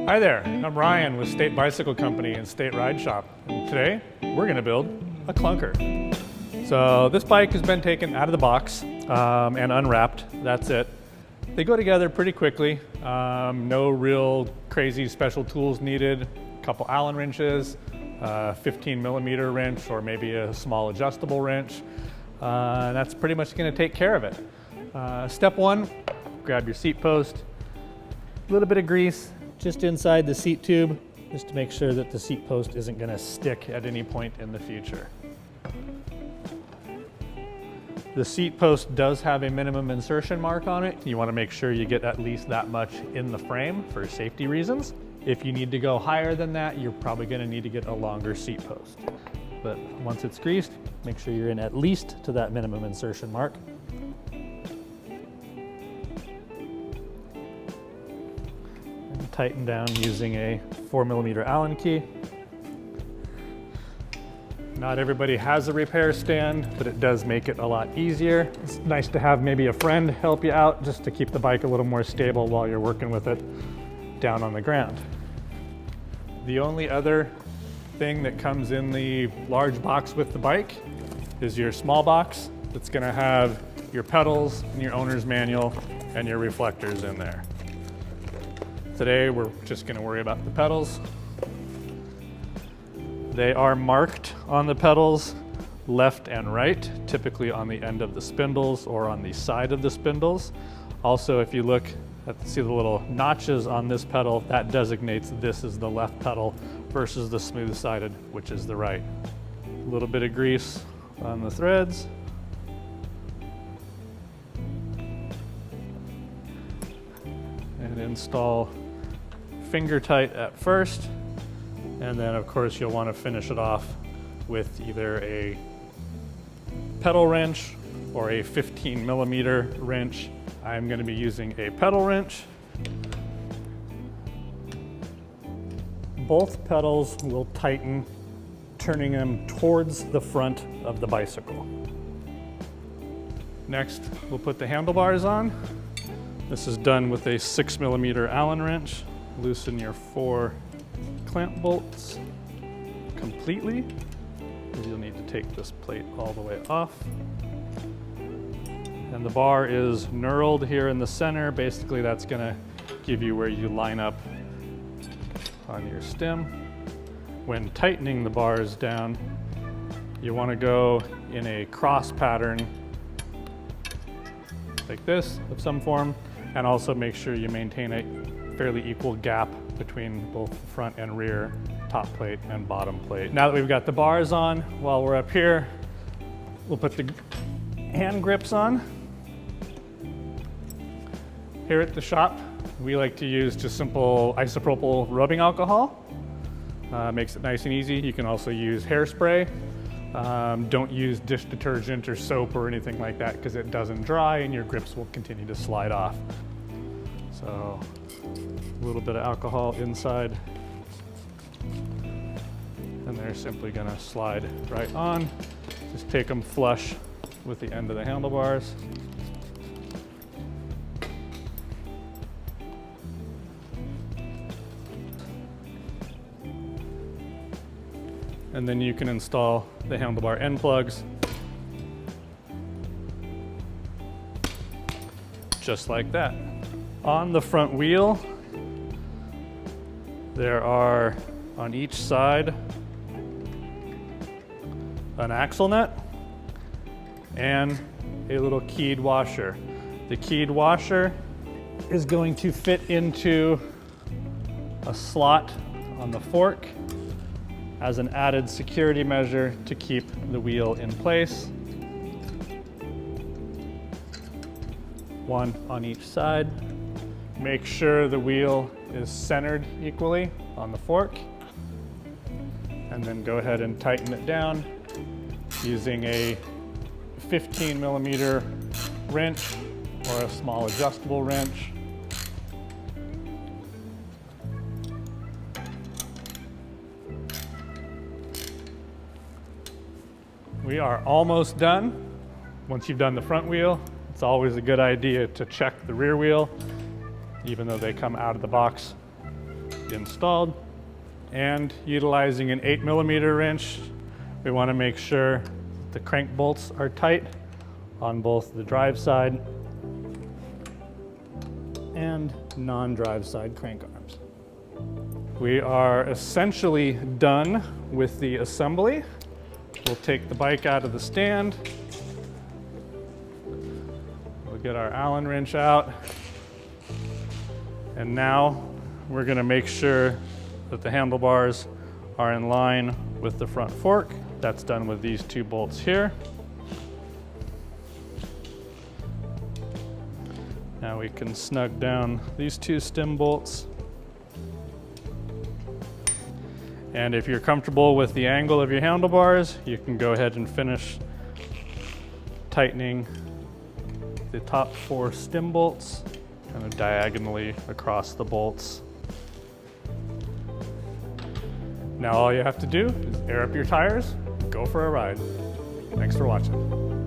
Hi there, I'm Ryan with State Bicycle Company and State Ride Shop. And today, we're gonna build a Klunker. So this bike has been taken out of the box and unwrapped, that's it. They go together pretty quickly. No real crazy special tools needed. A couple Allen wrenches, 15mm wrench, or maybe a small adjustable wrench. That's pretty much gonna take care of it. Step one, grab your seat post, a little bit of grease just inside the seat tube, just to make sure that the seat post isn't gonna stick at any point in the future. The seat post does have a minimum insertion mark on it. You wanna make sure you get at least that much in the frame for safety reasons. If you need to go higher than that, you're probably gonna need to get a longer seat post. But once it's greased, make sure you're in at least to that minimum insertion mark. Tighten down using a 4mm Allen key. Not everybody has a repair stand, but it does make it a lot easier. It's nice to have maybe a friend help you out just to keep the bike a little more stable while you're working with it down on the ground. The only other thing that comes in the large box with the bike is your small box that's gonna have your pedals and your owner's manual and your reflectors in there. Today, we're just gonna worry about the pedals. They are marked on the pedals, left and right, typically on the end of the spindles or on the side of the spindles. Also, if you look see the little notches on this pedal, that designates this is the left pedal versus the smooth-sided, which is the right. A little bit of grease on the threads. And install finger tight at first, and then of course you'll want to finish it off with either a pedal wrench or a 15mm wrench. I'm going to be using a pedal wrench. Both pedals will tighten, turning them towards the front of the bicycle. Next, we'll put the handlebars on. This is done with a 6mm Allen wrench. Loosen your 4 clamp bolts completely, because you'll need to take this plate all the way off. And the bar is knurled here in the center. Basically, that's gonna give you where you line up on your stem. When tightening the bars down, you wanna go in a cross pattern like this of some form, and also make sure you maintain a fairly equal gap between both the front and rear top plate and bottom plate. Now that we've got the bars on, while we're up here, we'll put the hand grips on. Here at the shop, we like to use just simple isopropyl rubbing alcohol. Makes it nice and easy. You can also use hairspray. Don't use dish detergent or soap or anything like that, because it doesn't dry and your grips will continue to slide off. So a little bit of alcohol inside, and they're simply gonna slide right on. Just take them flush with the end of the handlebars. And then you can install the handlebar end plugs just like that. On the front wheel, there are on each side an axle nut and a little keyed washer. The keyed washer is going to fit into a slot on the fork as an added security measure to keep the wheel in place. One on each side. Make sure the wheel is centered equally on the fork, and then go ahead and tighten it down using a 15mm wrench or a small adjustable wrench. We are almost done. Once you've done the front wheel, it's it's always a good idea to check the rear wheel, even though they come out of the box installed. And utilizing an 8mm wrench, we want to make sure the crank bolts are tight on both the drive side and non-drive side crank arms. We are essentially done with the assembly. We'll take the bike out of the stand. We'll get our Allen wrench out. And now we're going to make sure that the handlebars are in line with the front fork. That's done with these 2 bolts here. Now we can snug down these 2 stem bolts. And if you're comfortable with the angle of your handlebars, you can go ahead and finish tightening the top 4 stem bolts kind of diagonally across the bolts. Now all you have to do is air up your tires, go for a ride. Thanks for watching.